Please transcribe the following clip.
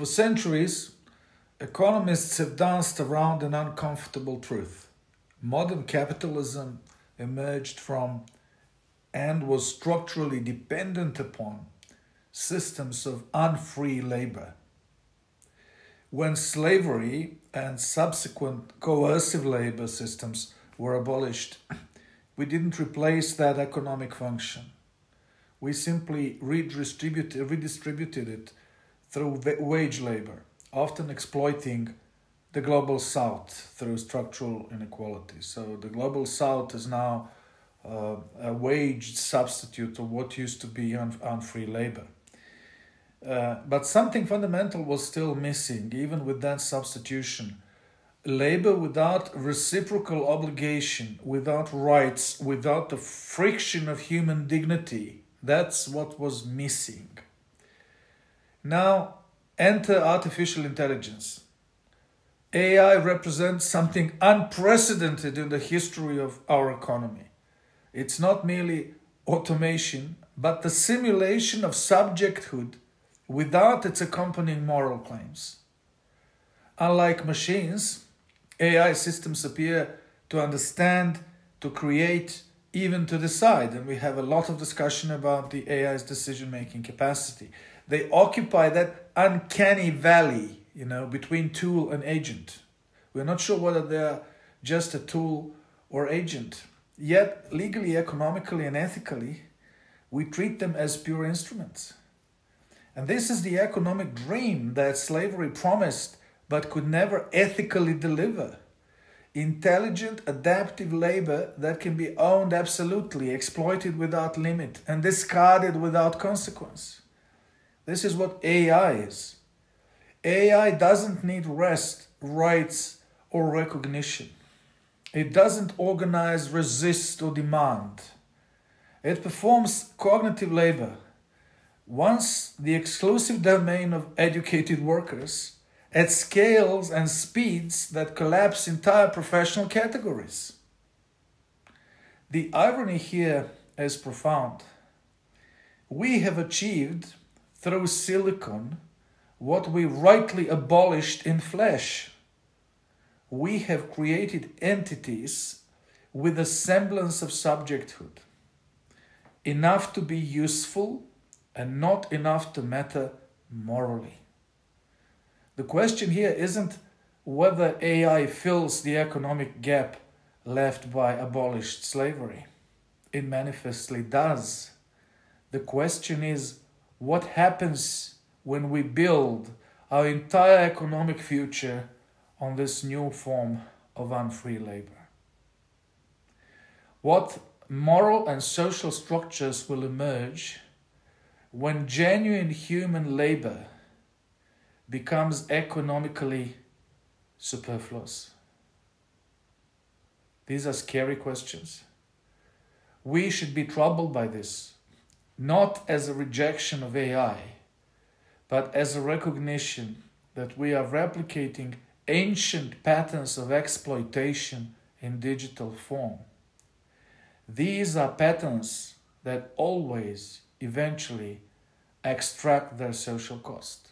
For centuries, economists have danced around an uncomfortable truth. Modern capitalism emerged from and was structurally dependent upon systems of unfree labor. When slavery and subsequent coercive labor systems were abolished, we didn't replace that economic function. We simply redistributed it through wage labor, often exploiting the global south through structural inequality. So the global south is now a wage substitute of what used to be unfree labor. But something fundamental was still missing, even with that substitution. Labor without reciprocal obligation, without rights, without the friction of human dignity, that's what was missing. Now, enter artificial intelligence. AI represents something unprecedented in the history of our economy. It's not merely automation, but the simulation of subjecthood without its accompanying moral claims. Unlike machines, AI systems appear to understand, to create, even to decide, and we have a lot of discussion about the AI's decision-making capacity. They occupy that uncanny valley, between tool and agent. We're not sure whether they're just a tool or agent. Yet, legally, economically, and ethically, we treat them as pure instruments. And this is the economic dream that slavery promised but could never ethically deliver. Intelligent, adaptive labor that can be owned absolutely, exploited without limit, and discarded without consequence. This is what AI is. AI doesn't need rest, rights, or recognition. It doesn't organize, resist, or demand. It performs cognitive labor, once the exclusive domain of educated workers, at scales and speeds that collapse entire professional categories. The irony here is profound. We have achieved, through silicon, what we rightly abolished in flesh. We have created entities with a semblance of subjecthood, enough to be useful and not enough to matter morally. The question here isn't whether AI fills the economic gap left by abolished slavery. It manifestly does. The question is, what happens when we build our entire economic future on this new form of unfree labor? What moral and social structures will emerge when genuine human labor becomes economically superfluous? These are scary questions. We should be troubled by this, not as a rejection of AI, but as a recognition that we are replicating ancient patterns of exploitation in digital form. These are patterns that always, eventually, extract their social cost.